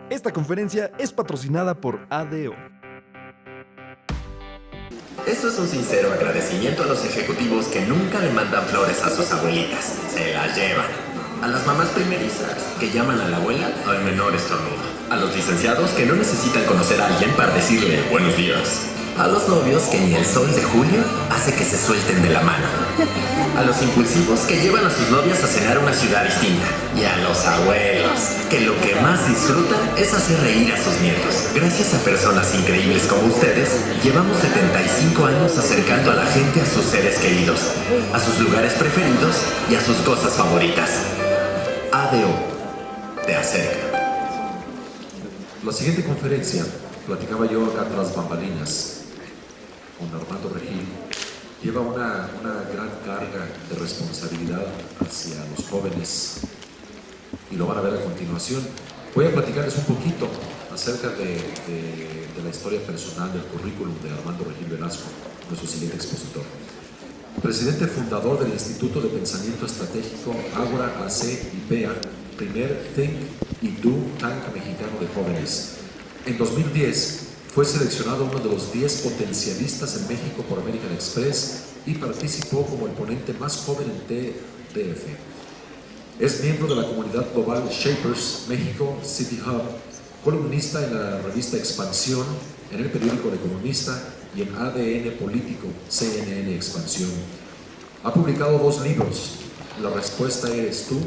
Esta conferencia es patrocinada por ADO. Esto es un sincero agradecimiento a los ejecutivos que nunca le mandan flores a sus abuelitas, se las llevan. A las mamás primerizas que llaman a la abuela al menor estornudo. A los licenciados que no necesitan conocer a alguien para decirle buenos días. A los novios que ni el sol de julio hace que se suelten de la mano. A los impulsivos que llevan a sus novias a cenar a una ciudad distinta. Y a los abuelos que lo que más disfrutan es hacer reír a sus nietos. Gracias a personas increíbles como ustedes, llevamos 75 años acercando a la gente a sus seres queridos, a sus lugares preferidos y a sus cosas favoritas. ADO te acerca. La siguiente conferencia, platicaba yo acá tras bambalinas con Armando Regil, lleva una gran carga de responsabilidad hacia los jóvenes y lo van a ver a continuación. Voy a platicarles un poquito acerca de la historia personal del currículum de Armando Regil Velasco, nuestro siguiente expositor. Presidente fundador del Instituto de Pensamiento Estratégico Ágora AC y PEA, primer Think y Do Tank mexicano de jóvenes. En 2010 fue seleccionado uno de los 10 potencialistas en México por American Express y participó como el ponente más joven en TDF. Es miembro de la comunidad global Shapers México City Hub, columnista en la revista Expansión, en el periódico El Economista y en ADN Político, CNN Expansión. Ha publicado 2 libros, La respuesta eres tú,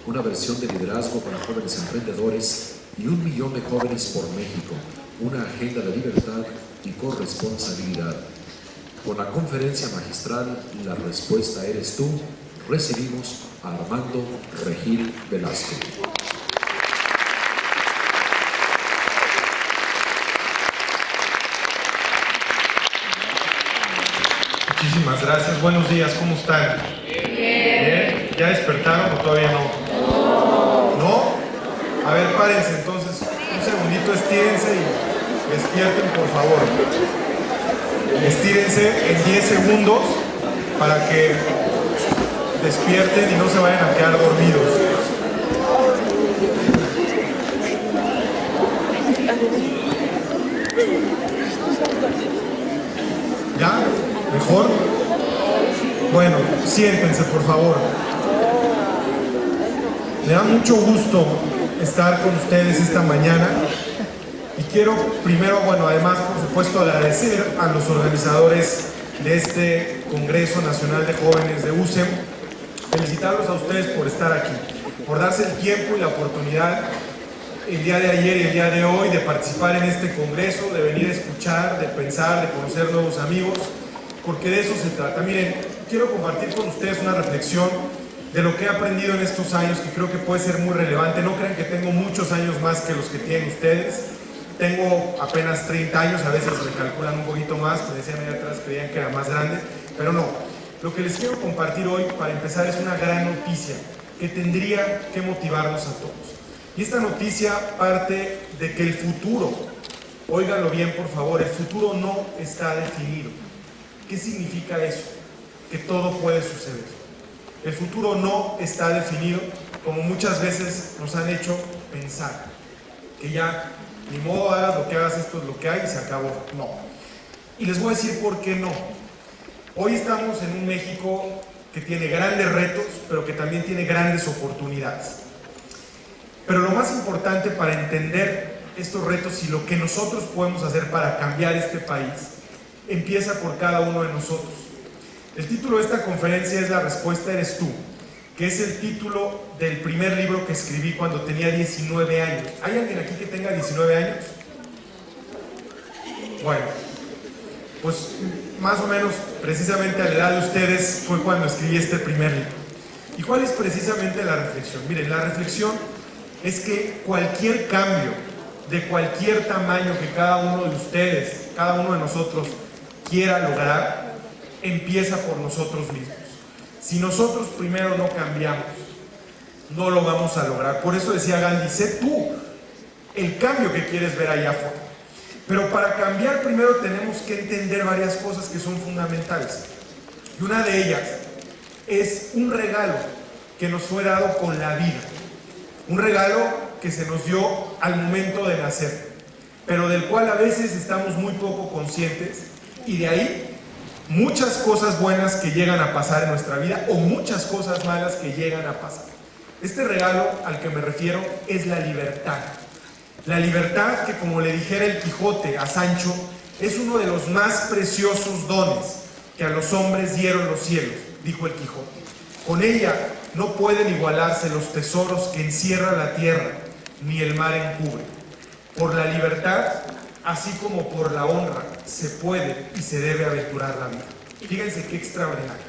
una versión de liderazgo para jóvenes emprendedores, y 1 millón de jóvenes por México, una agenda de libertad y corresponsabilidad. Con la conferencia magistral La respuesta eres tú, recibimos a Armando Regil Velasco. Muchísimas gracias. Buenos días, ¿cómo están? Bien. ¿Ya despertaron o todavía no? ¿No? A ver, párense entonces, un segundito, estírense y despierten, por favor. Estírense en 10 segundos para que despierten y no se vayan a quedar dormidos. ¿Ya? ¿Mejor? Bueno, siéntense, por favor. Me da mucho gusto estar con ustedes esta mañana y quiero primero, además por supuesto agradecer a los organizadores de este Congreso Nacional de Jóvenes de UCEM, felicitarlos a ustedes por estar aquí, por darse el tiempo y la oportunidad el día de ayer y el día de hoy de participar en este Congreso, de venir a escuchar, de pensar, de conocer nuevos amigos, porque de eso se trata. Miren, quiero compartir con ustedes una reflexión de lo que he aprendido en estos años, que creo que puede ser muy relevante. No crean que tengo muchos años más que los que tienen ustedes. Tengo apenas 30 años, a veces me calculan un poquito más, me decían allá atrás, creían que era más grande, pero no. Lo que les quiero compartir hoy, para empezar, es una gran noticia que tendría que motivarnos a todos. Y esta noticia parte de que el futuro, óiganlo bien por favor, el futuro no está definido. ¿Qué significa eso? Que todo puede suceder. El futuro no está definido, como muchas veces nos han hecho pensar, que ya, ni modo, hagas lo que hagas, esto es lo que hay y se acabó. No. Y les voy a decir por qué no. Hoy estamos en un México que tiene grandes retos, pero que también tiene grandes oportunidades. Pero lo más importante para entender estos retos y lo que nosotros podemos hacer para cambiar este país, empieza por cada uno de nosotros. El título de esta conferencia es La respuesta eres tú, que es el título del primer libro que escribí cuando tenía 19 años. ¿Hay alguien aquí que tenga 19 años? Bueno, pues más o menos precisamente a la edad de ustedes fue cuando escribí este primer libro. ¿Y cuál es precisamente la reflexión? Miren, la reflexión es que cualquier cambio de cualquier tamaño que cada uno de ustedes, cada uno de nosotros quiera lograr, empieza por nosotros mismos. Si nosotros primero no cambiamos, no lo vamos a lograr. Por eso decía Gandhi, sé tú el cambio que quieres ver allá afuera. Pero para cambiar primero tenemos que entender varias cosas que son fundamentales. Y una de ellas es un regalo que nos fue dado con la vida. Un regalo que se nos dio al momento de nacer, pero del cual a veces estamos muy poco conscientes, y de ahí muchas cosas buenas que llegan a pasar en nuestra vida o muchas cosas malas que llegan a pasar. Este regalo al que me refiero es la libertad. La libertad que, como le dijera el Quijote a Sancho, es uno de los más preciosos dones que a los hombres dieron los cielos, dijo el Quijote. Con ella no pueden igualarse los tesoros que encierra la tierra, ni el mar encubre. Por la libertad, así como por la honra, se puede y se debe aventurar la vida. Fíjense qué extraordinario.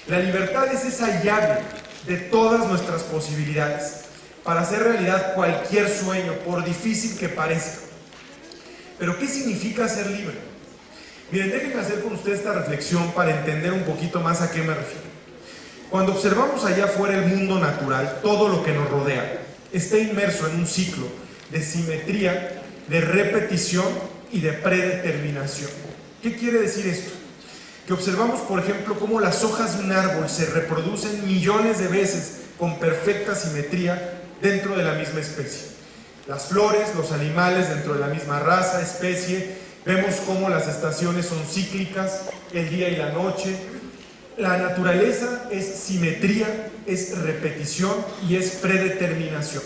La libertad es esa llave de todas nuestras posibilidades para hacer realidad cualquier sueño, por difícil que parezca. Pero ¿qué significa ser libre? Miren, déjenme hacer con ustedes esta reflexión para entender un poquito más a qué me refiero. Cuando observamos allá afuera el mundo natural, todo lo que nos rodea está inmerso en un ciclo de simetría, de repetición y de predeterminación. ¿Qué quiere decir esto? Que observamos, por ejemplo, cómo las hojas de un árbol se reproducen millones de veces con perfecta simetría dentro de la misma especie. Las flores, los animales dentro de la misma raza, especie, vemos cómo las estaciones son cíclicas, el día y la noche. La naturaleza es simetría, es repetición y es predeterminación.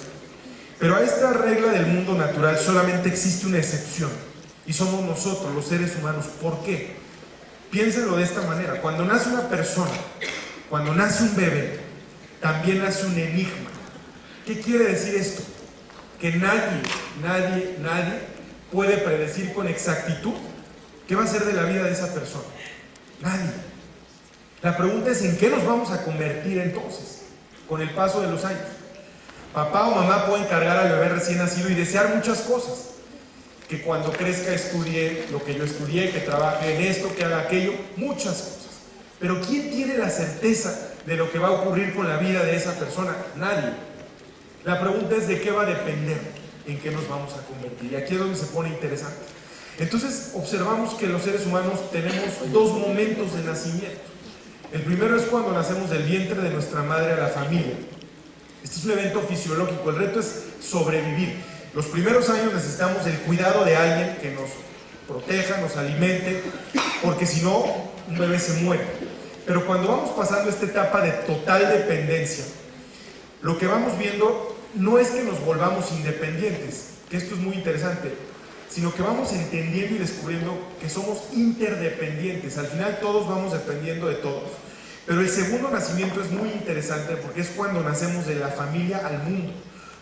Pero a esta regla del mundo natural solamente existe una excepción, y somos nosotros, los seres humanos. ¿Por qué? Piénsenlo de esta manera. Cuando nace una persona, cuando nace un bebé, también nace un enigma. ¿Qué quiere decir esto? Que nadie puede predecir con exactitud qué va a ser de la vida de esa persona. Nadie. La pregunta es: ¿en qué nos vamos a convertir entonces con el paso de los años? Papá o mamá pueden cargar al bebé recién nacido y desear muchas cosas. Que cuando crezca estudie lo que yo estudié, que trabaje en esto, que haga aquello, muchas cosas. Pero ¿quién tiene la certeza de lo que va a ocurrir con la vida de esa persona? Nadie. La pregunta es: ¿de qué va a depender en qué nos vamos a convertir? Y aquí es donde se pone interesante. Entonces observamos que los seres humanos tenemos dos momentos de nacimiento. El primero es cuando nacemos del vientre de nuestra madre a la familia. Este es un evento fisiológico. El reto es sobrevivir. Los primeros años necesitamos el cuidado de alguien que nos proteja, nos alimente, porque si no, un bebé se muere. Pero cuando vamos pasando esta etapa de total dependencia, lo que vamos viendo no es que nos volvamos independientes, que esto es muy interesante, sino que vamos entendiendo y descubriendo que somos interdependientes. Al final todos vamos dependiendo de todos. Pero el segundo nacimiento es muy interesante porque es cuando nacemos de la familia al mundo,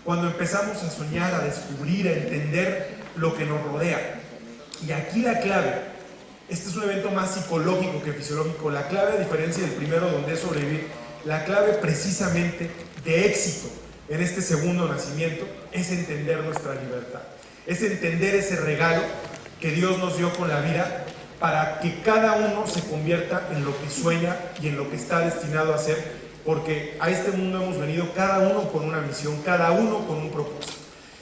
cuando empezamos a soñar, a descubrir, a entender lo que nos rodea. Y aquí la clave, este es un evento más psicológico que fisiológico, la clave, a diferencia del primero donde es sobrevivir, la clave precisamente de éxito en este segundo nacimiento es entender nuestra libertad, es entender ese regalo que Dios nos dio con la vida para que cada uno se convierta en lo que sueña y en lo que está destinado a ser, porque a este mundo hemos venido cada uno con una misión, cada uno con un propósito.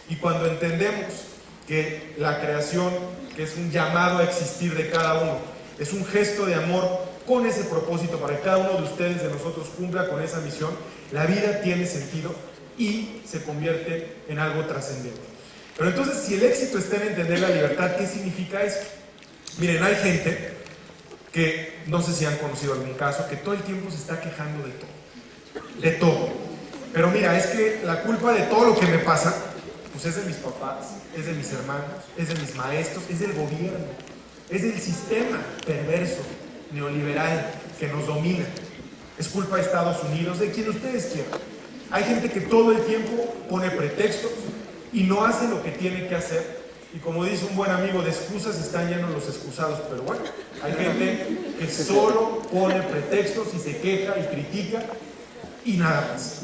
Y cuando entendemos que la creación, que es un llamado a existir de cada uno, es un gesto de amor con ese propósito para que cada uno de ustedes, de nosotros, cumpla con esa misión, la vida tiene sentido y se convierte en algo trascendente. Pero entonces, si el éxito está en entender la libertad, ¿qué significa eso? Miren, hay gente que, no sé si han conocido algún caso, que todo el tiempo se está quejando de todo. De todo. Pero mira, es que la culpa de todo lo que me pasa, pues es de mis papás, es de mis hermanos, es de mis maestros, es del gobierno, es del sistema perverso, neoliberal, que nos domina. Es culpa de Estados Unidos, de quien ustedes quieran. Hay gente que todo el tiempo pone pretextos y no hace lo que tiene que hacer. Y como dice un buen amigo, de excusas están llenos los excusados. Pero bueno, hay gente que solo pone pretextos y se queja y critica y nada más.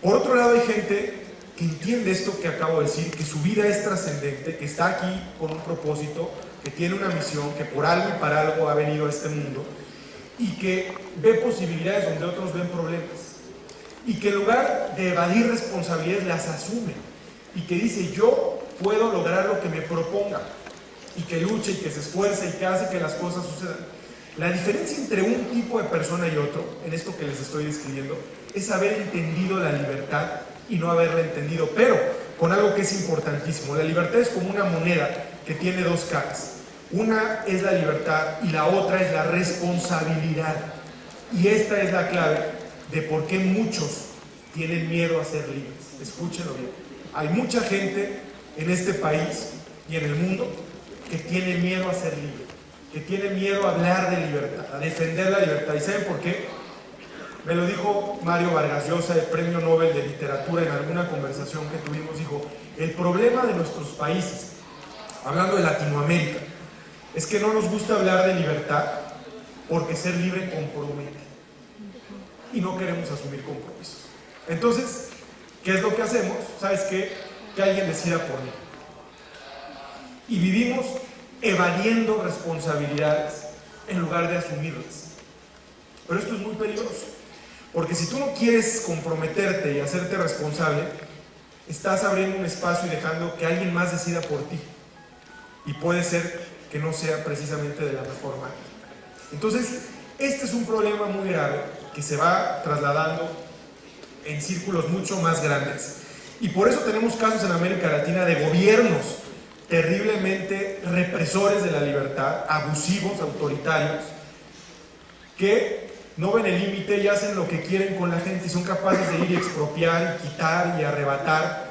Por otro lado, hay gente que entiende esto que acabo de decir, que su vida es trascendente, que está aquí con un propósito, que tiene una misión, que por algo y para algo ha venido a este mundo y que ve posibilidades donde otros ven problemas y que en lugar de evadir responsabilidades las asume y que dice: yo puedo lograr lo que me proponga, y que luche y que se esfuerce y que hace que las cosas sucedan. La diferencia entre un tipo de persona y otro, en esto que les estoy describiendo, es haber entendido la libertad y no haberla entendido, pero con algo que es importantísimo. La libertad es como una moneda que tiene dos caras. Una es la libertad y la otra es la responsabilidad. Y esta es la clave de por qué muchos tienen miedo a ser libres. Escúchenlo bien. Hay mucha gente en este país y en el mundo que tiene miedo a ser libre, que tiene miedo a hablar de libertad, a defender la libertad. ¿Y saben por qué? Me lo dijo Mario Vargas Llosa, el Premio Nobel de Literatura, en alguna conversación que tuvimos. Dijo, el problema de nuestros países, hablando de Latinoamérica, es que no nos gusta hablar de libertad porque ser libre compromete y no queremos asumir compromisos. Entonces, ¿qué es lo que hacemos? ¿Sabes qué? Que alguien decida por mí. Y vivimos evadiendo responsabilidades en lugar de asumirlas. Pero esto es muy peligroso, porque si tú no quieres comprometerte y hacerte responsable, estás abriendo un espacio y dejando que alguien más decida por ti. Y puede ser que no sea precisamente de la mejor manera. Entonces, este es un problema muy grave que se va trasladando en círculos mucho más grandes. Y por eso tenemos casos en América Latina de gobiernos terriblemente represores de la libertad, abusivos, autoritarios, que no ven el límite y hacen lo que quieren con la gente y son capaces de ir y expropiar y quitar y arrebatar,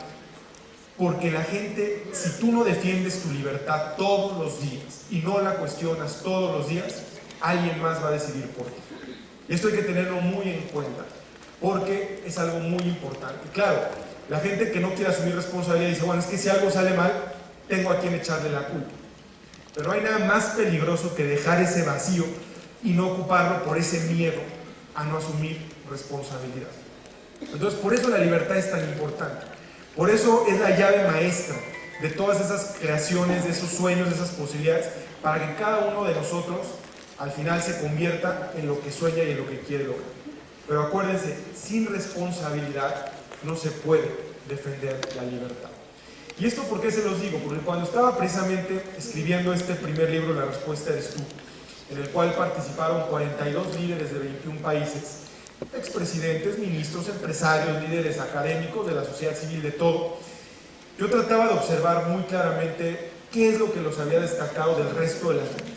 porque la gente, si tú no defiendes tu libertad todos los días y no la cuestionas todos los días, alguien más va a decidir por ti. Y esto hay que tenerlo muy en cuenta, porque es algo muy importante. Claro, la gente que no quiere asumir responsabilidad dice, bueno, es que si algo sale mal, tengo a quien echarle la culpa. Pero no hay nada más peligroso que dejar ese vacío y no ocuparlo por ese miedo a no asumir responsabilidad. Entonces, por eso la libertad es tan importante. Por eso es la llave maestra de todas esas creaciones, de esos sueños, de esas posibilidades, para que cada uno de nosotros al final se convierta en lo que sueña y en lo que quiere lograr. Pero acuérdense, sin responsabilidad no se puede defender la libertad. ¿Y esto por qué se los digo? Porque cuando estaba precisamente escribiendo este primer libro, La respuesta eres tú, en el cual participaron 42 líderes de 21 países, expresidentes, ministros, empresarios, líderes académicos de la sociedad civil, de todo, yo trataba de observar muy claramente qué es lo que los había destacado del resto de la gente.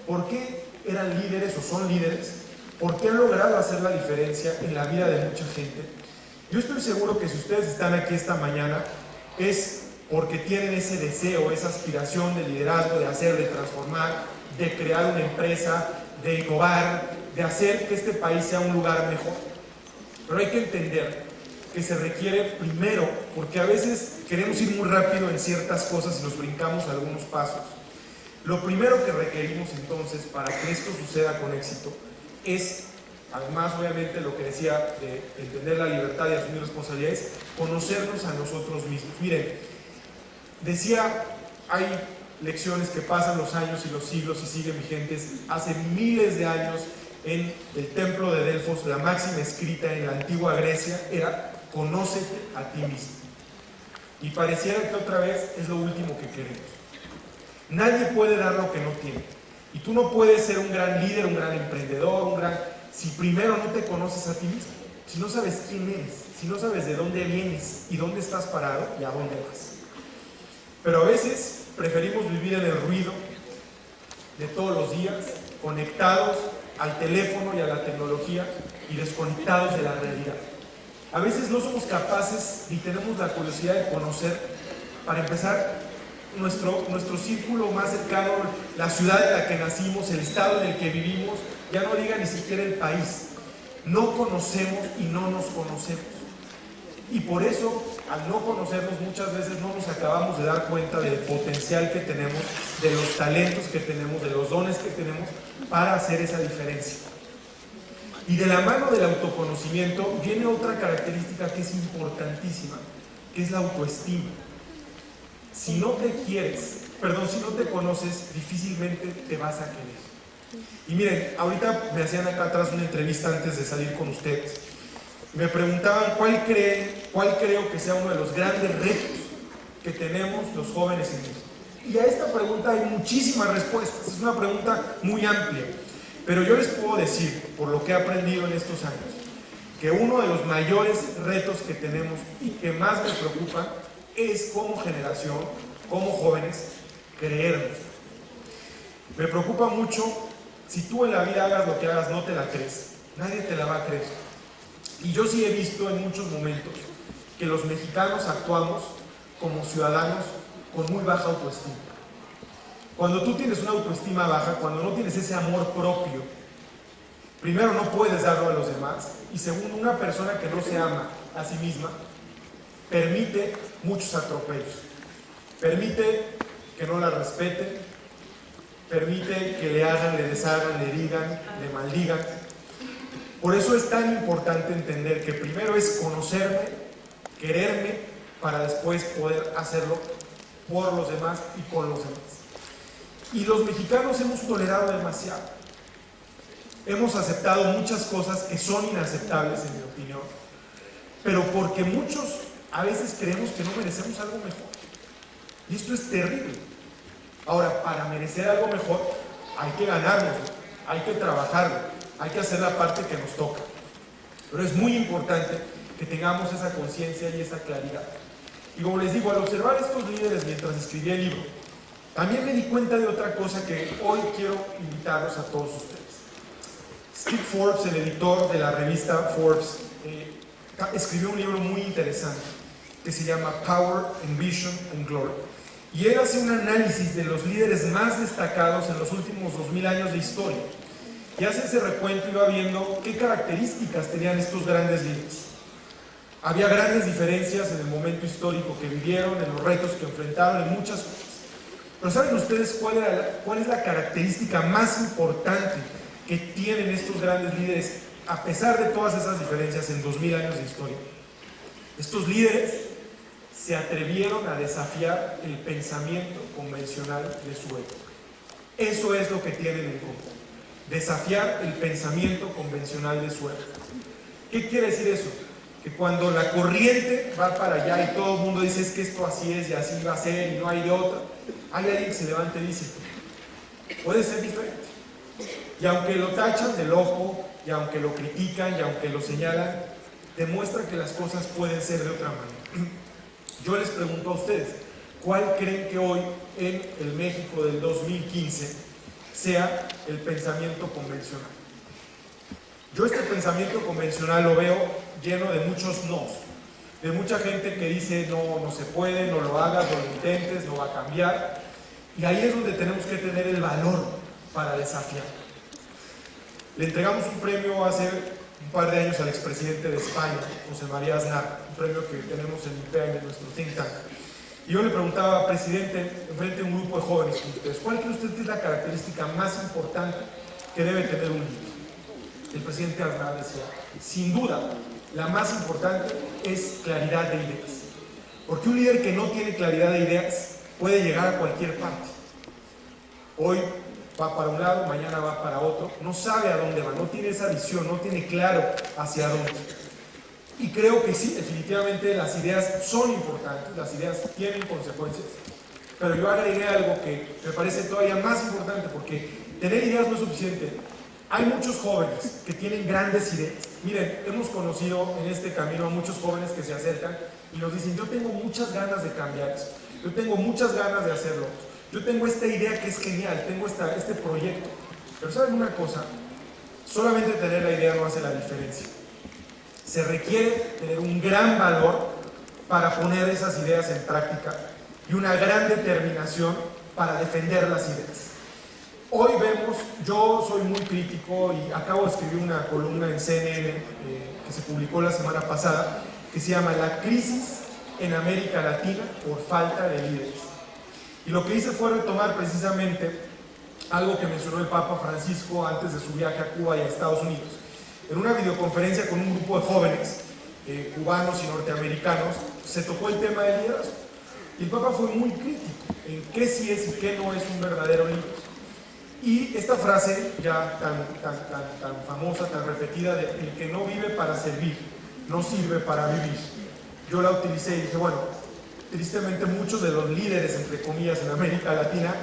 ¿Por qué eran líderes o son líderes? ¿Por qué han logrado hacer la diferencia en la vida de mucha gente? Yo estoy seguro que si ustedes están aquí esta mañana es porque tienen ese deseo, esa aspiración de liderazgo, de hacer, de transformar, de crear una empresa, de innovar, de hacer que este país sea un lugar mejor. Pero hay que entender que se requiere primero, porque a veces queremos ir muy rápido en ciertas cosas y nos brincamos algunos pasos. Lo primero que requerimos entonces para que esto suceda con éxito es, además obviamente lo que decía de entender la libertad y asumir responsabilidades, conocernos a nosotros mismos. Miren, decía, hay lecciones que pasan los años y los siglos y siguen vigentes. Hace miles de años en el templo de Delfos, la máxima escrita en la antigua Grecia era conócete a ti mismo. Y pareciera que otra vez es lo último que queremos. Nadie puede dar lo que no tiene. Y tú no puedes ser un gran líder, un gran emprendedor, si primero no te conoces a ti mismo, si no sabes quién eres, si no sabes de dónde vienes y dónde estás parado y a dónde vas. Pero a veces preferimos vivir en el ruido de todos los días, conectados al teléfono y a la tecnología y desconectados de la realidad. A veces no somos capaces ni tenemos la curiosidad de conocer, para empezar, nuestro círculo más cercano, la ciudad en la que nacimos, el estado en el que vivimos, ya no diga ni siquiera el país. No conocemos y no nos conocemos. Y por eso, al no conocernos, muchas veces no nos acabamos de dar cuenta del potencial que tenemos, de los talentos que tenemos, de los dones que tenemos para hacer esa diferencia. Y de la mano del autoconocimiento viene otra característica que es importantísima, que es la autoestima. Si no te conoces, difícilmente te vas a querer. Y miren, ahorita me hacían acá atrás una entrevista antes de salir con ustedes. Me preguntaban cuál creo que sea uno de los grandes retos que tenemos los jóvenes en México. Y a esta pregunta hay muchísimas respuestas, es una pregunta muy amplia. Pero yo les puedo decir, por lo que he aprendido en estos años, que uno de los mayores retos que tenemos y que más me preocupa es como generación, como jóvenes, creernos. Me preocupa mucho si tú en la vida hagas lo que hagas, no te la crees. Nadie te la va a creer. Y yo sí he visto en muchos momentos que los mexicanos actuamos como ciudadanos con muy baja autoestima. Cuando tú tienes una autoestima baja, cuando no tienes ese amor propio, primero no puedes darlo a los demás, y segundo, una persona que no se ama a sí misma permite muchos atropellos, permite que no la respeten, permite que le hagan, le deshagan, le digan, le maldigan. Por eso es tan importante entender que primero es conocerme, quererme, para después poder hacerlo por los demás y con los demás. Y los mexicanos hemos tolerado demasiado. Hemos aceptado muchas cosas que son inaceptables, en mi opinión, pero porque muchos a veces creemos que no merecemos algo mejor. Y esto es terrible. Ahora, para merecer algo mejor, hay que ganárnoslo, hay que trabajarlo, hay que hacer la parte que nos toca. Pero es muy importante que tengamos esa conciencia y esa claridad. Y como les digo, al observar estos líderes mientras escribí el libro, también me di cuenta de otra cosa que hoy quiero invitarlos a todos ustedes. Steve Forbes, el editor de la revista Forbes, escribió un libro muy interesante que se llama Power, Ambition and Glory. Y él hace un análisis de los líderes más destacados en los últimos 2000 años de historia. Y hace ese recuento y va viendo qué características tenían estos grandes líderes. Había grandes diferencias en el momento histórico que vivieron, en los retos que enfrentaron, en muchas cosas. Pero ¿saben ustedes cuál es la característica más importante que tienen estos grandes líderes a pesar de todas esas diferencias en 2000 años de historia? Estos líderes se atrevieron a desafiar el pensamiento convencional de su época. Eso es lo que tienen en común. Desafiar el pensamiento convencional de su época. ¿Qué quiere decir eso? Que cuando la corriente va para allá y todo el mundo dice es que esto así es y así va a ser y no hay de otra, hay alguien que se levanta y dice, puede ser diferente. Y aunque lo tachan de loco, y aunque lo critican, y aunque lo señalan, demuestra que las cosas pueden ser de otra manera. Yo les pregunto a ustedes, ¿cuál creen que hoy en el México del 2015 sea el pensamiento convencional? Yo este pensamiento convencional lo veo lleno de muchos nos, de mucha gente que dice no se puede, no lo hagas, no lo intentes, no va a cambiar. Y ahí es donde tenemos que tener el valor para desafiar. Le entregamos un premio hace un par de años al expresidente de España, José María Aznar, un premio que tenemos en IPEAM, en nuestro think tank. Y yo le preguntaba, presidente, enfrente de un grupo de jóvenes como ustedes, ¿cuál cree usted que es la característica más importante que debe tener un líder? El presidente Aznar decía, sin duda, la más importante es claridad de ideas. Porque un líder que no tiene claridad de ideas puede llegar a cualquier parte. Hoy va para un lado, mañana va para otro, no sabe a dónde va, no tiene esa visión, no tiene claro hacia dónde. Y creo que sí, definitivamente las ideas son importantes, las ideas tienen consecuencias, pero yo agregué algo que me parece todavía más importante, porque tener ideas no es suficiente. Hay muchos jóvenes que tienen grandes ideas. Miren, hemos conocido en este camino a muchos jóvenes que se acercan y nos dicen, yo tengo muchas ganas de cambiar eso, yo tengo muchas ganas de hacerlo, yo tengo esta idea que es genial, tengo este proyecto. Pero ¿saben una cosa? Solamente tener la idea no hace la diferencia. Se requiere tener un gran valor para poner esas ideas en práctica y una gran determinación para defender las ideas. Hoy vemos, yo soy muy crítico y acabo de escribir una columna en CNN que se publicó la semana pasada que se llama La crisis en América Latina por falta de líderes. Y lo que hice fue retomar precisamente algo que mencionó el Papa Francisco antes de su viaje a Cuba y a Estados Unidos. En una videoconferencia con un grupo de jóvenes cubanos y norteamericanos se tocó el tema del liderazgo. Y el Papa fue muy crítico en qué sí es y qué no es un verdadero líder. Y esta frase ya tan famosa, tan repetida, de el que no vive para servir, no sirve para vivir. Yo la utilicé y dije, bueno, tristemente muchos de los líderes, entre comillas, en América Latina,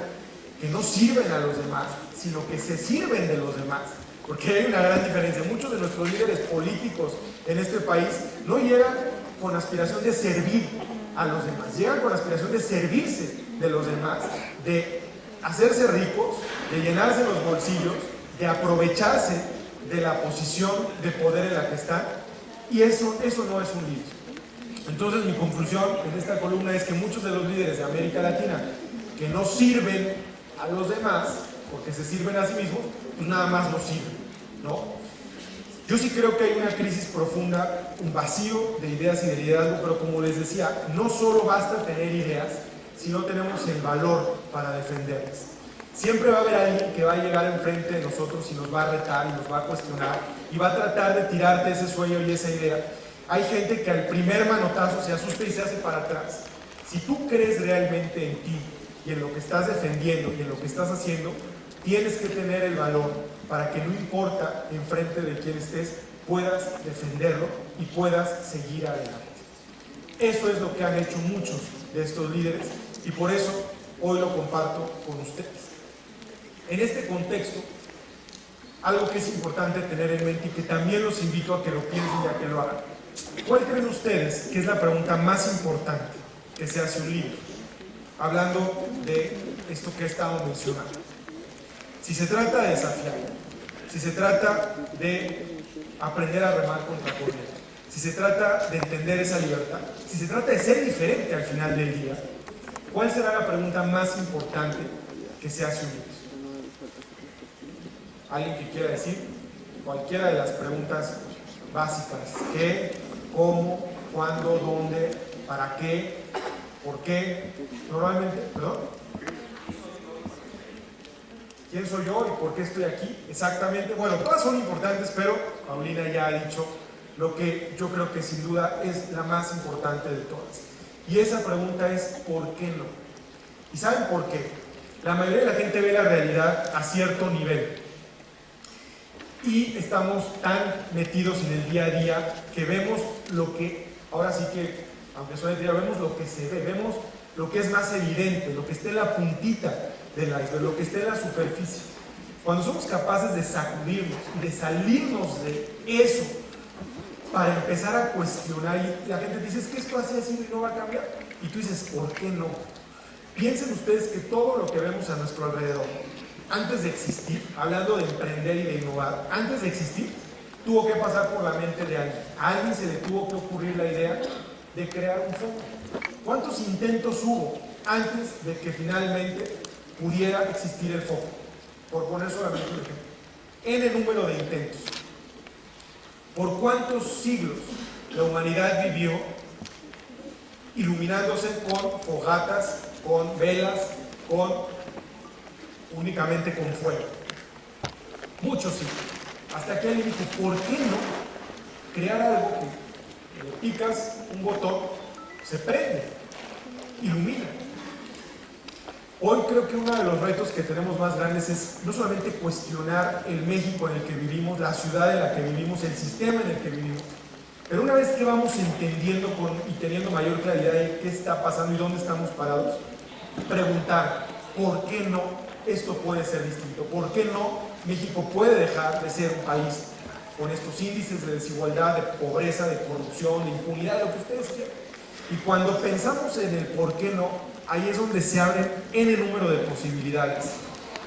que no sirven a los demás, sino que se sirven de los demás, porque hay una gran diferencia. Muchos de nuestros líderes políticos en este país no llegan con aspiración de servir a los demás, llegan con aspiración de servirse de los demás, de hacerse ricos, de llenarse los bolsillos, de aprovecharse de la posición de poder en la que están, y eso no es un líder. Entonces mi conclusión en esta columna es que muchos de los líderes de América Latina que no sirven a los demás, porque se sirven a sí mismos, pues nada más no sirven, ¿no? Yo sí creo que hay una crisis profunda, un vacío de ideas y de liderazgo, pero como les decía, no solo basta tener ideas, sino tenemos el valor para defenderlas. Siempre va a haber alguien que va a llegar enfrente de nosotros y nos va a retar y nos va a cuestionar y va a tratar de tirarte ese sueño y esa idea. Hay gente que al primer manotazo se asusta y se hace para atrás. Si tú crees realmente en ti y en lo que estás defendiendo y en lo que estás haciendo, tienes que tener el valor para que no importa enfrente de quién estés, puedas defenderlo y puedas seguir adelante. Eso es lo que han hecho muchos de estos líderes y por eso hoy lo comparto con ustedes. En este contexto, algo que es importante tener en mente y que también los invito a que lo piensen y a que lo hagan. ¿Cuál creen ustedes que es la pregunta más importante que se hace un líder? Hablando de esto que he estado mencionando. Si se trata de desafiar, si se trata de aprender a remar contra corriente, si se trata de entender esa libertad, si se trata de ser diferente al final del día, ¿cuál será la pregunta más importante que se hace un líder? ¿Alguien que quiera decir? Cualquiera de las preguntas básicas. ¿Qué? ¿Cómo? ¿Cuándo? ¿Dónde? ¿Para qué? ¿Por qué? Normalmente, ¿perdón? ¿Quién soy yo y por qué estoy aquí? Exactamente. Bueno, todas son importantes, pero Paulina ya ha dicho lo que yo creo que sin duda es la más importante de todas. Y esa pregunta es ¿por qué no? ¿Y saben por qué? La mayoría de la gente ve la realidad a cierto nivel. Y estamos tan metidos en el día a día que vemos lo que, ahora sí que, aunque suene día, vemos lo que se ve, vemos lo que es más evidente, lo que está en la puntita del iceberg, lo que está en la superficie. Cuando somos capaces de sacudirnos y de salirnos de eso para empezar a cuestionar, y la gente dice, es que esto así y no va a cambiar, y tú dices, ¿por qué no? Piensen ustedes que todo lo que vemos a nuestro alrededor, antes de existir, hablando de emprender y de innovar, antes de existir, tuvo que pasar por la mente de alguien. A alguien se le tuvo que ocurrir la idea de crear un foco. ¿Cuántos intentos hubo antes de que finalmente pudiera existir el foco? Por poner solamente un ejemplo. En el número de intentos. ¿Por cuántos siglos la humanidad vivió iluminándose con fogatas, con velas, únicamente con fuego? Muchos siglos. Hasta que alguien dijo, ¿por qué no crear algo que le picas un botón, se prende, ilumina? Hoy creo que uno de los retos que tenemos más grandes es no solamente cuestionar el México en el que vivimos, la ciudad en la que vivimos, el sistema en el que vivimos, pero una vez que vamos entendiendo y teniendo mayor claridad de qué está pasando y dónde estamos parados, preguntar, ¿por qué no esto puede ser distinto? ¿Por qué no México puede dejar de ser un país con estos índices de desigualdad, de pobreza, de corrupción, de impunidad, lo que ustedes quieran? Y cuando pensamos en el por qué no, ahí es donde se abren n número de posibilidades,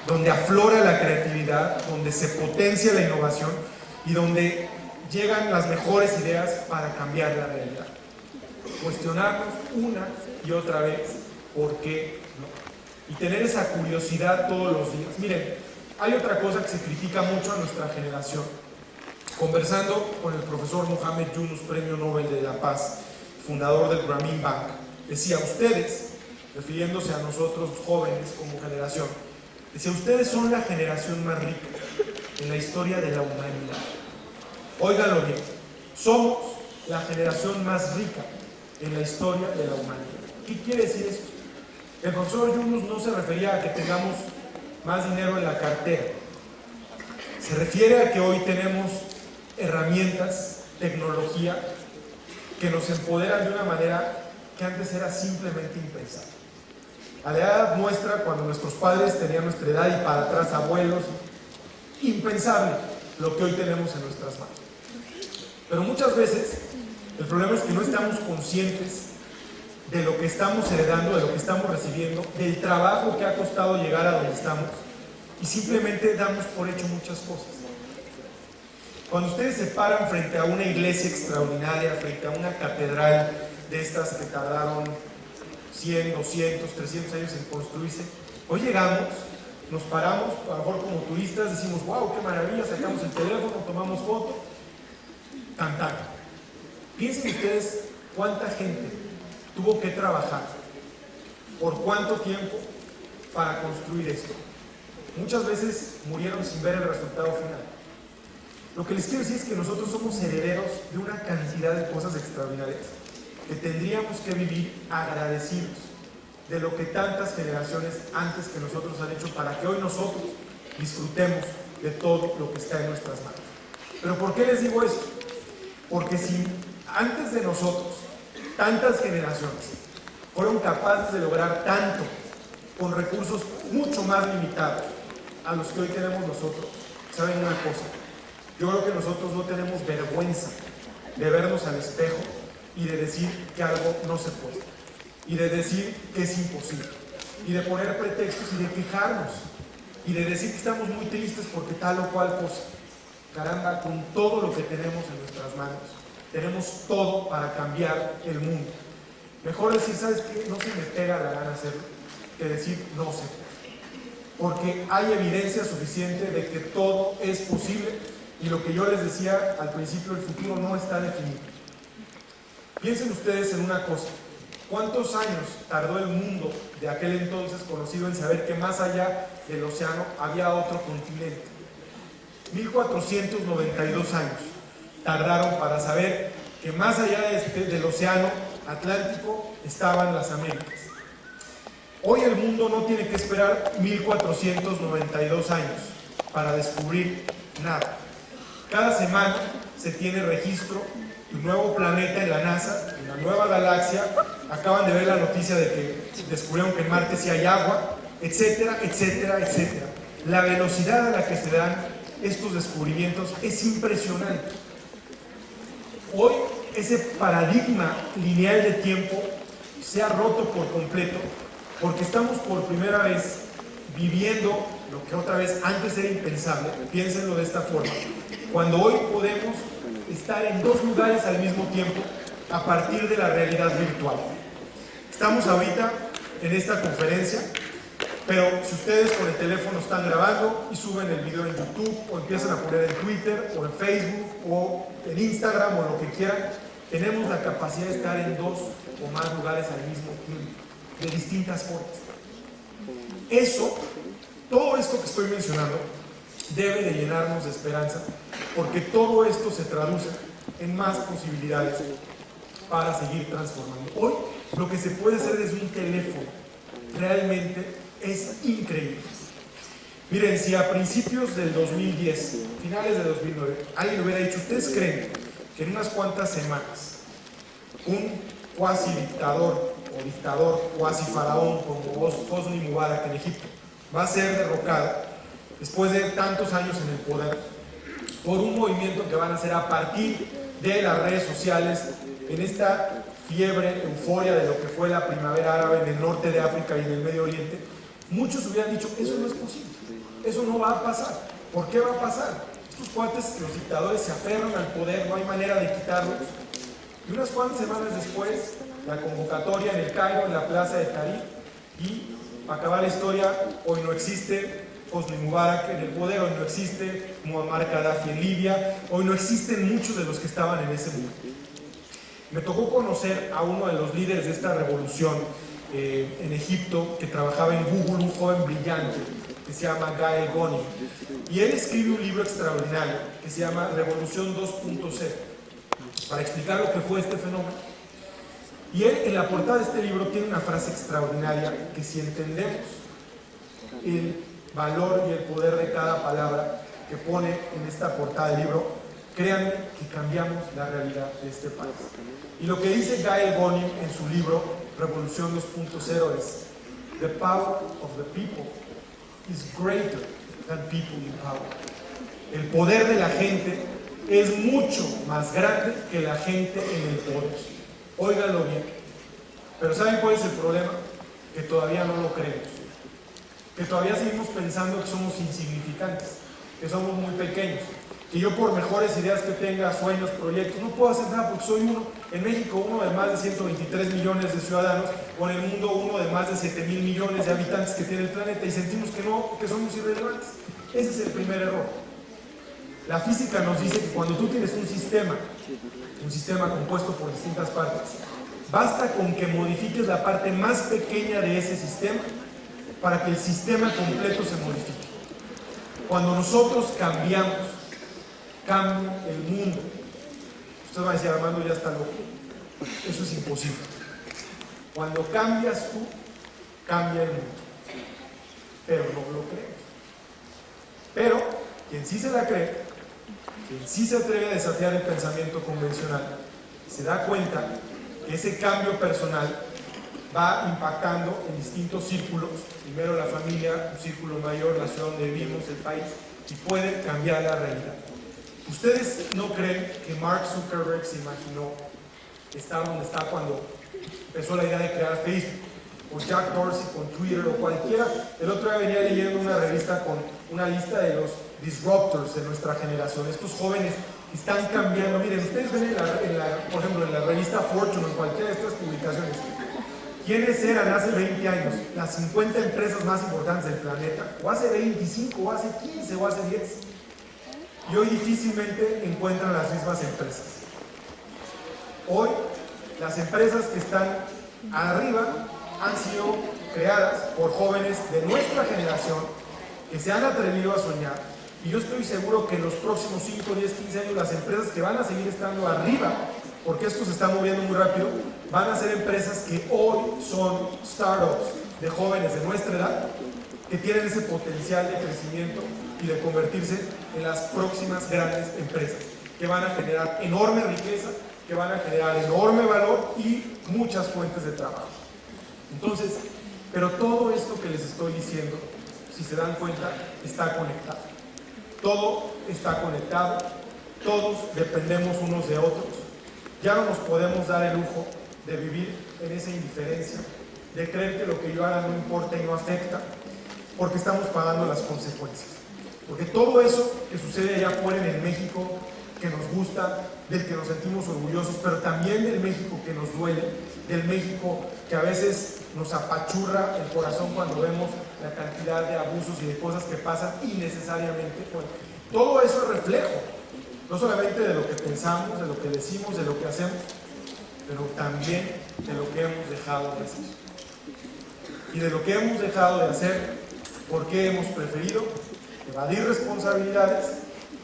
donde aflora la creatividad, donde se potencia la innovación y donde llegan las mejores ideas para cambiar la realidad. Cuestionarnos una y otra vez por qué no. Y tener esa curiosidad todos los días. Miren, hay otra cosa que se critica mucho a nuestra generación. Conversando con el profesor Mohamed Yunus, Premio Nobel de la Paz, fundador del Grameen Bank, decía, ustedes, refiriéndose a nosotros jóvenes como generación, decía, ustedes son la generación más rica en la historia de la humanidad. Óiganlo bien, somos la generación más rica en la historia de la humanidad. ¿Qué quiere decir esto? El profesor Yunus no se refería a que tengamos más dinero en la cartera. Se refiere a que hoy tenemos herramientas, tecnología, que nos empoderan de una manera que antes era simplemente impensable. A la edad nuestra, cuando nuestros padres tenían nuestra edad y para atrás abuelos, impensable lo que hoy tenemos en nuestras manos. Pero muchas veces el problema es que no estamos conscientes de lo que estamos heredando, de lo que estamos recibiendo, del trabajo que ha costado llegar a donde estamos, y simplemente damos por hecho muchas cosas. Cuando ustedes se paran frente a una iglesia extraordinaria, frente a una catedral de estas que tardaron 100, 200, 300 años en construirse, hoy llegamos, nos paramos, a lo mejor como turistas, decimos, wow, qué maravilla, sacamos el teléfono, tomamos foto, tan. Piensen ustedes cuánta gente tuvo que trabajar, por cuánto tiempo para construir esto. Muchas veces murieron sin ver el resultado final. Lo que les quiero decir es que nosotros somos herederos de una cantidad de cosas extraordinarias que tendríamos que vivir agradecidos de lo que tantas generaciones antes que nosotros han hecho para que hoy nosotros disfrutemos de todo lo que está en nuestras manos. ¿Pero por qué les digo esto? Porque si antes de nosotros tantas generaciones fueron capaces de lograr tanto con recursos mucho más limitados a los que hoy tenemos nosotros, ¿saben una cosa? Yo creo que nosotros no tenemos vergüenza de vernos al espejo y de decir que algo no se puede, y de decir que es imposible, y de poner pretextos y de quejarnos, y de decir que estamos muy tristes porque tal o cual cosa. Caramba, con todo lo que tenemos en nuestras manos, tenemos todo para cambiar el mundo. Mejor decir, ¿sabes qué? No se me pega la gana hacerlo, que decir no se puede. Porque hay evidencia suficiente de que todo es posible, y lo que yo les decía al principio, el futuro no está definido. Piensen ustedes en una cosa. ¿Cuántos años tardó el mundo de aquel entonces conocido en saber que más allá del océano había otro continente? 1492 años tardaron para saber que más allá del océano Atlántico estaban las Américas. Hoy el mundo no tiene que esperar 1492 años para descubrir nada. Cada semana se tiene registro de un nuevo planeta en la NASA, en la nueva galaxia. Acaban de ver la noticia de que descubrieron que en Marte sí hay agua, etcétera, etcétera, etcétera. La velocidad a la que se dan estos descubrimientos es impresionante. Hoy ese paradigma lineal de tiempo se ha roto por completo, porque estamos por primera vez viviendo lo que otra vez antes era impensable. Piénsenlo de esta forma: cuando hoy podemos estar en dos lugares al mismo tiempo a partir de la realidad virtual. Estamos ahorita en esta conferencia, pero si ustedes con el teléfono están grabando y suben el video en YouTube, o empiezan a poner en Twitter o en Facebook o en Instagram o lo que quieran, tenemos la capacidad de estar en dos o más lugares al mismo tiempo, de distintas formas. Todo esto que estoy mencionando debe de llenarnos de esperanza, porque todo esto se traduce en más posibilidades para seguir transformando. Hoy lo que se puede hacer desde un teléfono realmente es increíble. Miren, si a principios del 2010, finales de 2009, alguien hubiera dicho, ¿ustedes creen que en unas cuantas semanas un cuasi dictador o dictador cuasi faraón como Hosni Mubarak en Egipto va a ser derrocado después de tantos años en el poder por un movimiento que van a hacer a partir de las redes sociales, en esta fiebre, euforia de lo que fue la primavera árabe en el norte de África y en el Medio Oriente? Muchos hubieran dicho, eso no es posible, eso no va a pasar. ¿Por qué va a pasar? Estos cuates, los dictadores, se aferran al poder, no hay manera de quitarlos. Y unas cuantas semanas después, la convocatoria en el Cairo, en la plaza de Tahrir, y para acabar la historia, hoy no existe Hosni Mubarak en el poder, hoy no existe Muammar Gaddafi en Libia, hoy no existen muchos de los que estaban en ese mundo. Me tocó conocer a uno de los líderes de esta revolución en Egipto, que trabajaba en Google, un joven brillante que se llama Gael Goni, y él escribe un libro extraordinario que se llama Revolución 2.0 para explicar lo que fue este fenómeno. Y él, en la portada de este libro, tiene una frase extraordinaria que, si entendemos el valor y el poder de cada palabra que pone en esta portada del libro, créanme que cambiamos la realidad de este país. Y lo que dice Gael Goni en su libro Revolución 2.0 es: The power of the people is greater than people in power. El poder de la gente es mucho más grande que la gente en el poder. Óiganlo bien. Pero ¿saben cuál es el problema? Que todavía no lo creemos. Que todavía seguimos pensando que somos insignificantes, que somos muy pequeños, que yo por mejores ideas que tenga, sueños, proyectos, no puedo hacer nada porque soy uno, en México uno de más de 123 millones de ciudadanos, o en el mundo uno de más de 7,000 millones de habitantes que tiene el planeta, y sentimos que no, que somos irrelevantes. Ese es el primer error. La física nos dice que cuando tú tienes un sistema compuesto por distintas partes, basta con que modifiques la parte más pequeña de ese sistema para que el sistema completo se modifique. Cuando nosotros cambiamos, cambia el mundo. Usted va a decir, Armando ya está loco. Eso es imposible. Cuando cambias tú, cambia el mundo. Pero no lo creemos. Pero quien sí se la cree, quien sí se atreve a desafiar el pensamiento convencional, se da cuenta que ese cambio personal va impactando en distintos círculos, primero la familia, un círculo mayor, la ciudad donde vivimos, el país, y puede cambiar la realidad. ¿Ustedes no creen que Mark Zuckerberg se imaginó estar donde está cuando empezó la idea de crear Facebook? O Jack Dorsey con Twitter o cualquiera. El otro día venía leyendo una revista con una lista de los disruptors de nuestra generación, estos jóvenes que están cambiando. Miren, ustedes ven por ejemplo, en la revista Fortune o en cualquiera de estas publicaciones, ¿quiénes eran hace 20 años las 50 empresas más importantes del planeta? O hace 25, o hace 15, o hace 10. Y hoy difícilmente encuentran las mismas empresas. Hoy, las empresas que están arriba han sido creadas por jóvenes de nuestra generación que se han atrevido a soñar. Y yo estoy seguro que en los próximos 5, 10, 15 años las empresas que van a seguir estando arriba, porque esto se está moviendo muy rápido, van a ser empresas que hoy son startups de jóvenes de nuestra edad que tienen ese potencial de crecimiento y de convertirse en las próximas grandes empresas que van a generar enorme riqueza, que van a generar enorme valor y muchas fuentes de trabajo. Entonces, pero todo esto que les estoy diciendo, si se dan cuenta, está conectado. Todo está conectado, todos dependemos unos de otros. Ya no nos podemos dar el lujo de vivir en esa indiferencia, de creer que lo que yo haga no importa y no afecta, porque estamos pagando las consecuencias. Porque todo eso que sucede allá afuera en el México que nos gusta, del que nos sentimos orgullosos, pero también del México que nos duele, del México que a veces nos apachurra el corazón cuando vemos la cantidad de abusos y de cosas que pasan innecesariamente. Bueno, todo eso es reflejo, no solamente de lo que pensamos, de lo que decimos, de lo que hacemos, pero también de lo que hemos dejado de hacer. Y de lo que hemos dejado de hacer, porque hemos preferido evadir responsabilidades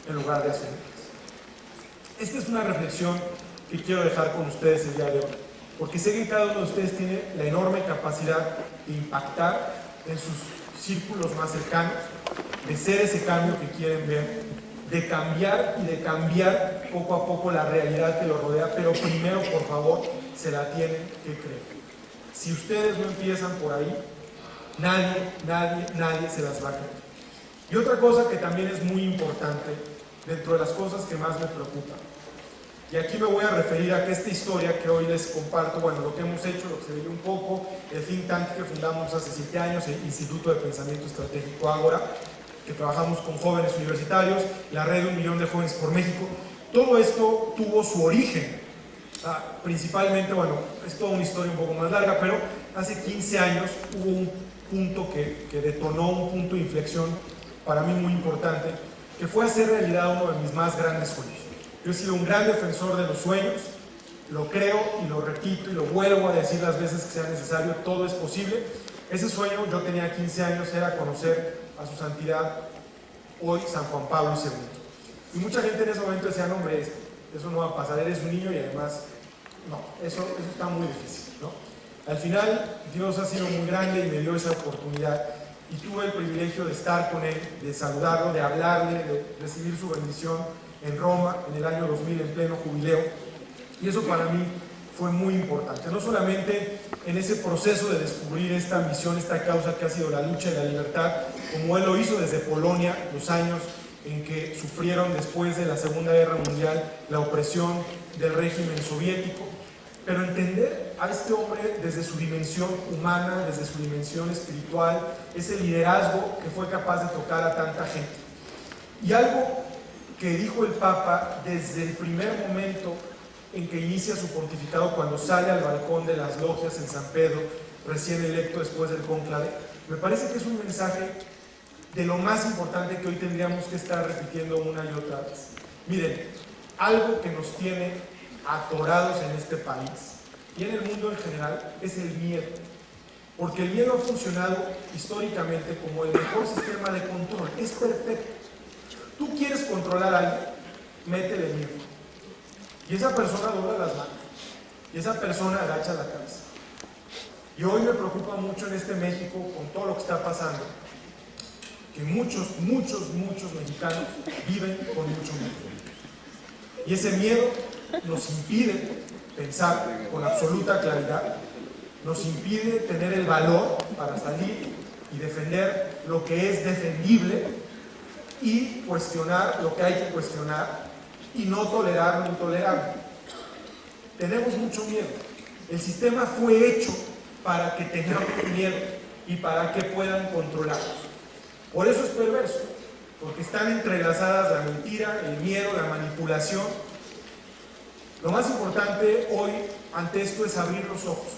en lugar de asumirlas. Esta es una reflexión que quiero dejar con ustedes el día de hoy, porque sé que cada uno de ustedes tiene la enorme capacidad de impactar en sus círculos más cercanos, de ser ese cambio que quieren ver, de cambiar y de cambiar poco a poco la realidad que los rodea, pero primero, por favor, se la tienen que creer. Si ustedes no empiezan por ahí, nadie se las va a creer. Y otra cosa que también es muy importante, dentro de las cosas que más me preocupan, y aquí me voy a referir a que esta historia que hoy les comparto, bueno, lo que hemos hecho, lo que se veía un poco, el think tank que fundamos hace 7 años, el Instituto de Pensamiento Estratégico Ágora, que trabajamos con jóvenes universitarios, la red de 1 millón de jóvenes por México, todo esto tuvo su origen, principalmente, bueno, es toda una historia un poco más larga, pero hace 15 años hubo un punto que detonó un punto de inflexión para mí muy importante, que fue hacer realidad uno de mis más grandes sueños. Yo he sido un gran defensor de los sueños, lo creo y lo repito y lo vuelvo a decir las veces que sea necesario, todo es posible. Ese sueño, yo tenía 15 años, era conocer a su santidad, hoy San Juan Pablo II. Y mucha gente en ese momento decía, no hombre, eso no va a pasar, eres un niño y además, no, eso está muy difícil, ¿no? Al final, Dios ha sido muy grande y me dio esa oportunidad. Y tuve el privilegio de estar con él, de saludarlo, de hablarle, de recibir su bendición en Roma en el año 2000 en pleno jubileo. Y eso para mí fue muy importante, no solamente en ese proceso de descubrir esta misión, esta causa que ha sido la lucha de la libertad, como él lo hizo desde Polonia, los años en que sufrieron después de la Segunda Guerra Mundial la opresión del régimen soviético, pero entender a este hombre desde su dimensión humana, desde su dimensión espiritual, ese liderazgo que fue capaz de tocar a tanta gente. Y algo que dijo el Papa desde el primer momento en que inicia su pontificado, cuando sale al balcón de las logias en San Pedro, recién electo después del cónclave, me parece que es un mensaje de lo más importante que hoy tendríamos que estar repitiendo una y otra vez. Miren, algo que nos tiene atorados en este país y en el mundo en general es el miedo, porque el miedo ha funcionado históricamente como el mejor sistema de control, es perfecto. Tú quieres controlar a alguien, métele miedo, y esa persona dobla las manos, y esa persona agacha la cabeza. Y hoy me preocupa mucho en este México, con todo lo que está pasando, que muchos mexicanos viven con mucho miedo. Y ese miedo nos impide pensar con absoluta claridad, nos impide tener el valor para salir y defender lo que es defendible y cuestionar lo que hay que cuestionar y no tolerar lo intolerable. Tenemos mucho miedo. El sistema fue hecho para que tengamos miedo y para que puedan controlarnos. Por eso es perverso, porque están entrelazadas la mentira, el miedo, la manipulación. Lo más importante hoy ante esto es abrir los ojos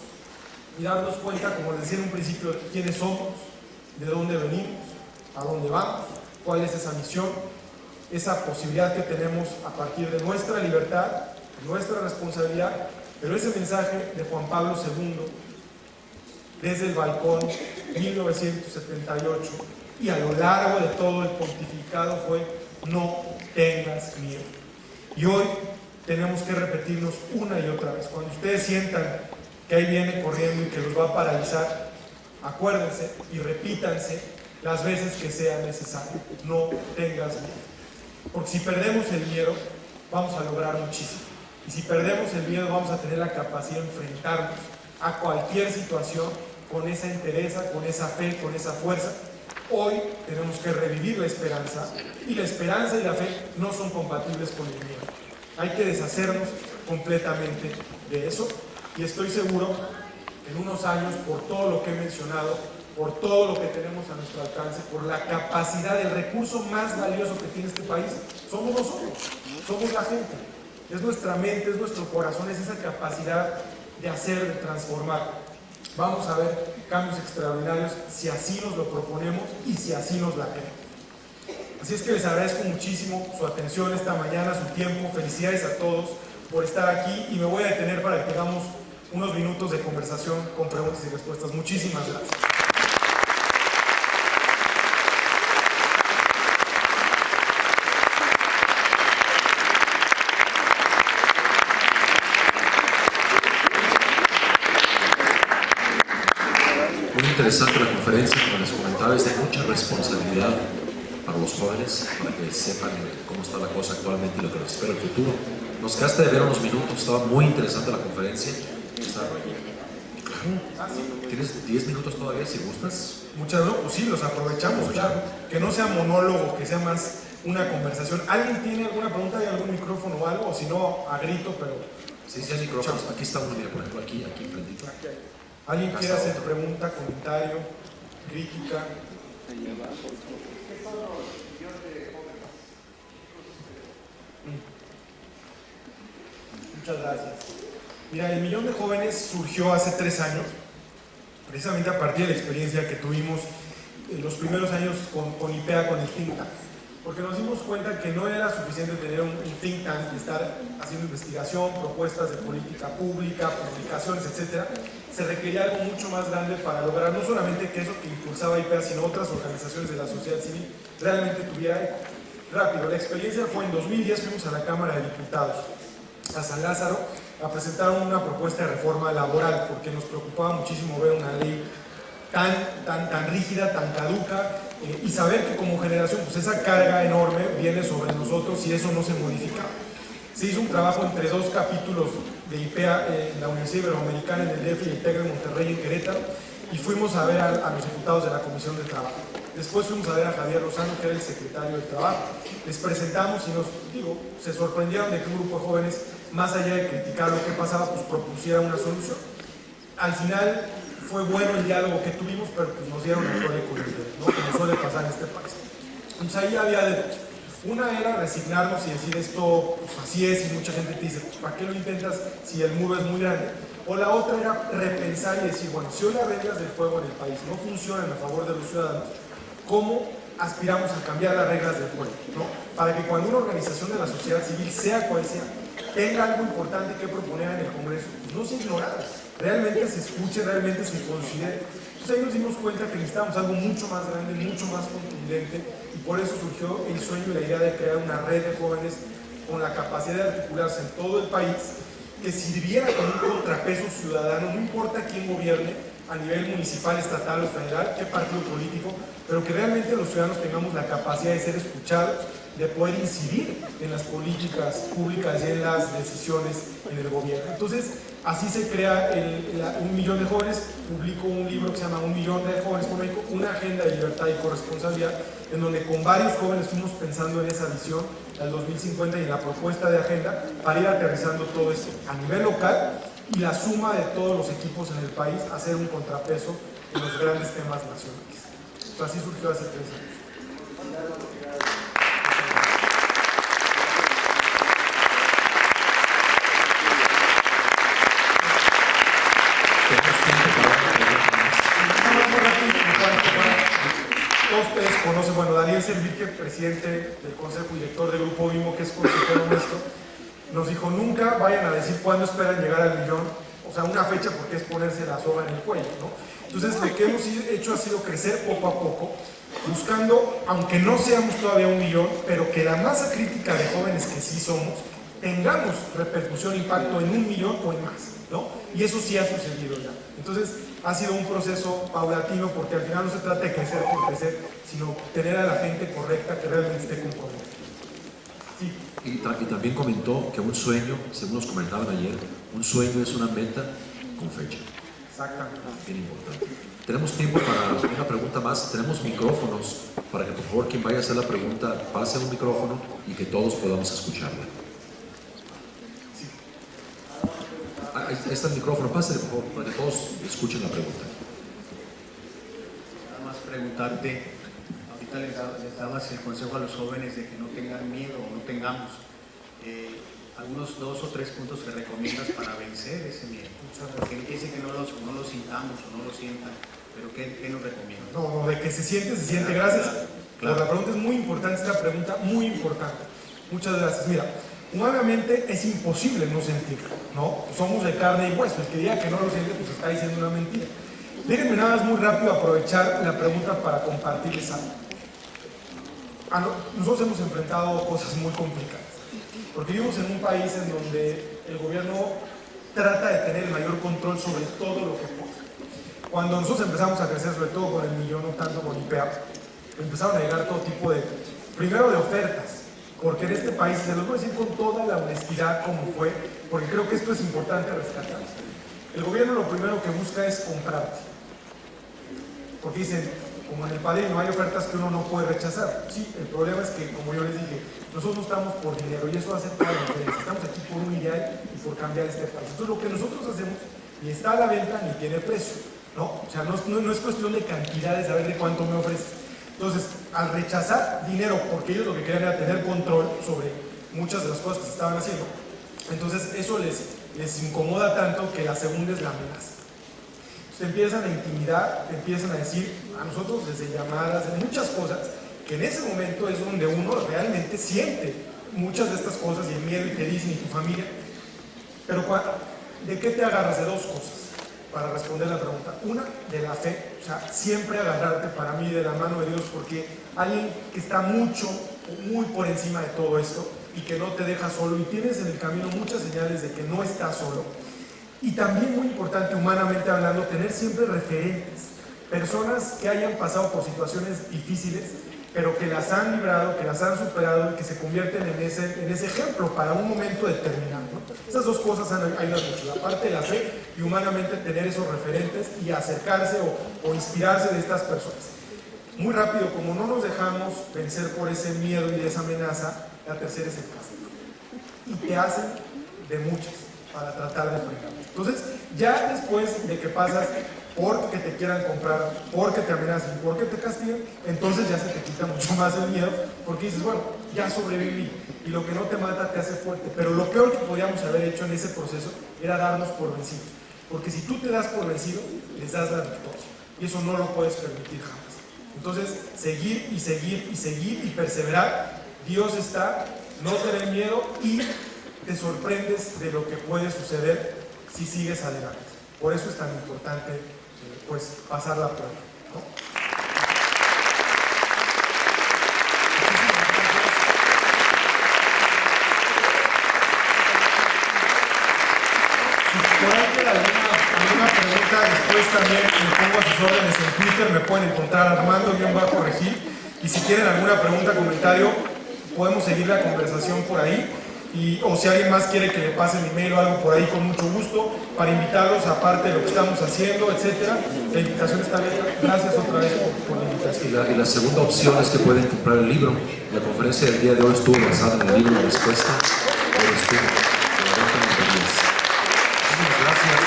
y darnos cuenta, como les decía en un principio, de quiénes somos, de dónde venimos, a dónde vamos, cuál es esa misión, esa posibilidad que tenemos a partir de nuestra libertad, nuestra responsabilidad, pero ese mensaje de Juan Pablo II desde el balcón 1978 y a lo largo de todo el pontificado fue: no tengas miedo. Y hoy tenemos que repetirnos una y otra vez. Cuando ustedes sientan que ahí viene corriendo y que los va a paralizar, acuérdense y repítanse las veces que sea necesario: no tengas miedo. Porque si perdemos el miedo, vamos a lograr muchísimo. Y si perdemos el miedo, vamos a tener la capacidad de enfrentarnos a cualquier situación con esa entereza, con esa fe, con esa fuerza. Hoy tenemos que revivir la esperanza, y la esperanza y la fe no son compatibles con el miedo. Hay que deshacernos completamente de eso, y estoy seguro que en unos años, por todo lo que he mencionado, por todo lo que tenemos a nuestro alcance, por la capacidad, el recurso más valioso que tiene este país, somos nosotros, somos la gente. Es nuestra mente, es nuestro corazón, es esa capacidad de hacer, de transformar. Vamos a ver cambios extraordinarios si así nos lo proponemos y si así nos la queremos. Así es que les agradezco muchísimo su atención esta mañana, su tiempo. Felicidades a todos por estar aquí, y me voy a detener para que tengamos unos minutos de conversación con preguntas y respuestas. Muchísimas gracias. Muy interesante la conferencia, como les comentaba, es de mucha responsabilidad para los jóvenes, para que sepan cómo está la cosa actualmente y lo que nos espera el futuro. Nos quedaste de ver unos minutos, estaba muy interesante la conferencia. ¿Tienes 10 minutos todavía si gustas? Muchas gracias, pues sí, los aprovechamos, claro. Que no sea monólogo, que sea más una conversación. ¿Alguien tiene alguna pregunta? ¿Hay algún micrófono o algo? O si no, a grito, pero... Sí, hay micrófonos. Aquí está uno, mira, por ejemplo, aquí enfrentito. ¿Alguien quiere hacer pregunta, comentario, crítica? Muchas gracias. Mira, el millón de jóvenes surgió hace 3 años, precisamente a partir de la experiencia que tuvimos en los primeros años con IPEA, con el think tank. Porque nos dimos cuenta que no era suficiente tener un think tank y estar haciendo investigación, propuestas de política pública, publicaciones, etc. Se requería algo mucho más grande para lograr no solamente que eso que impulsaba IPEA, sino otras organizaciones de la sociedad civil realmente tuviera eco. Rápido, la experiencia fue en 2010, fuimos a la Cámara de Diputados, a San Lázaro, a presentar una propuesta de reforma laboral, porque nos preocupaba muchísimo ver una ley tan rígida, tan caduca, y saber que como generación pues esa carga enorme viene sobre nosotros y eso no se modifica. Se hizo un trabajo entre 2 capítulos de IPEA en la Universidad Iberoamericana en el DF y el TEC de Monterrey en Querétaro, y fuimos a ver a los diputados de la Comisión de Trabajo. Después fuimos a ver a Javier Lozano, que era el secretario de Trabajo. Les presentamos y se sorprendieron de que un grupo de jóvenes, más allá de criticar lo que pasaba, pues propusiera una solución. Al final fue bueno el diálogo que tuvimos, pero pues nos dieron el tole con el dedo, ¿no? Como suele pasar en este país. Entonces ahí había de dos. Una era resignarnos y decir esto, pues así es, y mucha gente te dice, pues, ¿para qué lo intentas si el muro es muy grande? O la otra era repensar y decir, bueno, si hoy las reglas del juego en el país no funcionan a favor de los ciudadanos, ¿cómo aspiramos a cambiar las reglas del juego, ¿no? Para que cuando una organización de la sociedad civil, sea cual sea, tenga algo importante que proponer en el Congreso, pues no se ignora, realmente se escuche, realmente se considere. Entonces ahí nos dimos cuenta que necesitábamos algo mucho más grande, mucho más contundente, y por eso surgió el sueño y la idea de crear una red de jóvenes con la capacidad de articularse en todo el país, que sirviera como un contrapeso ciudadano, no importa quién gobierne, a nivel municipal, estatal o federal, qué partido político, pero que realmente los ciudadanos tengamos la capacidad de ser escuchados, de poder incidir en las políticas públicas y en las decisiones en el gobierno. Entonces, así se crea 1 millón de jóvenes. Publico un libro que se llama 1 millón de jóvenes por México, una agenda de libertad y corresponsabilidad, en donde con varios jóvenes fuimos pensando en esa visión del 2050 y en la propuesta de agenda para ir aterrizando todo esto a nivel local y la suma de todos los equipos en el país, hacer un contrapeso en los grandes temas nacionales. Entonces, así surgió hace 3 años. Todos ustedes conocen, bueno, Daniel Servique, presidente del Consejo y director del Grupo Bimbo, que es consejero nuestro, nos dijo, nunca vayan a decir cuándo esperan llegar al millón, o sea, una fecha, porque es ponerse la soga en el cuello, ¿no? Entonces, lo que hemos hecho ha sido crecer poco a poco, buscando, aunque no seamos todavía 1 millón, pero que la masa crítica de jóvenes que sí somos, tengamos repercusión, impacto en 1 millón o en más, ¿no? Y eso sí ha sucedido ya. Entonces, ha sido un proceso paulatino, porque al final no se trata de crecer por crecer, sino tener a la gente correcta que realmente esté comprometida. Sí. Y también comentó que un sueño, según nos comentaban ayer, un sueño es una meta con fecha. Exactamente. Bien importante. Tenemos tiempo para una pregunta más. Tenemos micrófonos para que por favor quien vaya a hacer la pregunta pase un micrófono y que todos podamos escucharla. Ahí está el micrófono, pásale por favor, para que todos escuchen la pregunta. Nada más preguntarte, ahorita les dabas el consejo a los jóvenes de que no tengan miedo o no tengamos algunos 2 o 3 puntos que recomiendas para vencer ese miedo. Porque dice que no lo sintamos o no lo sientan, pero ¿qué nos recomiendas? No, de que se siente. Gracias. Claro. La pregunta es muy importante, esta pregunta muy importante. Muchas gracias. Mira, humanamente es imposible no sentirlo, ¿no? Somos de carne y hueso. El que diga que no lo siente, pues está diciendo una mentira. Déjenme nada más muy rápido aprovechar la pregunta para compartirles algo. Nosotros hemos enfrentado cosas muy complicadas, porque vivimos en un país en donde el gobierno trata de tener el mayor control sobre todo lo que puede. Cuando nosotros empezamos a crecer, sobre todo con el millón, no tanto con IPEA, empezaron a llegar todo tipo de, primero de ofertas, porque en este país, se los voy a decir con toda la honestidad como fue, porque creo que esto es importante rescatar. El gobierno lo primero que busca es comprarte, porque dicen, como en el Padrino, hay ofertas que uno no puede rechazar. Sí, el problema es que, como yo les dije, nosotros no estamos por dinero y eso hace toda la diferencia. Estamos aquí por un ideal y por cambiar este país. Entonces, lo que nosotros hacemos ni está a la venta ni tiene precio, ¿no? O sea, no es cuestión de cantidades, de saber de cuánto me ofreces. Entonces, al rechazar dinero, porque ellos lo que querían era tener control sobre muchas de las cosas que se estaban haciendo, entonces eso les incomoda tanto que la segunda es la amenaza. Te empiezan a intimidar, te empiezan a decir a nosotros desde llamadas, de muchas cosas, que en ese momento es donde uno realmente siente muchas de estas cosas y el miedo y te dicen y tu familia. Pero ¿de qué te agarras? De 2 cosas para responder la pregunta. Una, de la fe, o sea, siempre agarrarte para mí de la mano de Dios, porque alguien que está muy por encima de todo esto y que no te deja solo y tienes en el camino muchas señales de que no estás solo. Y también muy importante, humanamente hablando, tener siempre referentes, personas que hayan pasado por situaciones difíciles, pero que las han librado, que las han superado y que se convierten en ese ejemplo para un momento determinado, ¿no? Esas dos cosas han ayudado mucho, la parte de la fe y humanamente tener esos referentes y acercarse o inspirarse de estas personas. Muy rápido, como no nos dejamos vencer por ese miedo y esa amenaza, la tercera es el castigo. Y te hacen de muchas para tratar de frenar. Entonces, ya después de que pasas porque te quieran comprar, porque te amenacen, porque te castiguen, entonces ya se te quita mucho más el miedo, porque dices, bueno, ya sobreviví, y lo que no te mata te hace fuerte. Pero lo peor que podíamos haber hecho en ese proceso era darnos por vencidos, porque si tú te das por vencido, les das la victoria, y eso no lo puedes permitir jamás. Entonces, seguir y seguir y seguir y perseverar. Dios está, no tener miedo y te sorprendes de lo que puede suceder si sigues adelante. Por eso es tan importante pues pasar la prueba, ¿no? Si por ahí queda alguna pregunta, después también me pongo a sus órdenes en Twitter, me pueden encontrar Armando-Regil, y si tienen alguna pregunta, comentario, podemos seguir la conversación por ahí. O si alguien más quiere que le pase mi mail o algo por ahí, con mucho gusto, para invitarlos, aparte de lo que estamos haciendo, etcétera. La invitación está abierta. Gracias otra vez por la invitación. Y la segunda opción es que pueden comprar el libro. La conferencia del día de hoy estuvo basada en el libro La Respuesta del Espíritu. Muchísimas gracias.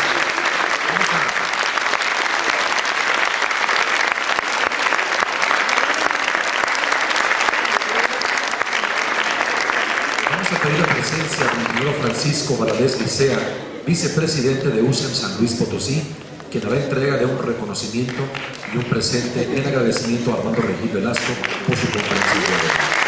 Vamos a pedir la presencia del ingeniero Francisco Valadez Licea, vicepresidente de USEM San Luis Potosí, quien hará entrega de un reconocimiento y un presente en agradecimiento a Armando Regil Velasco por su conferencia.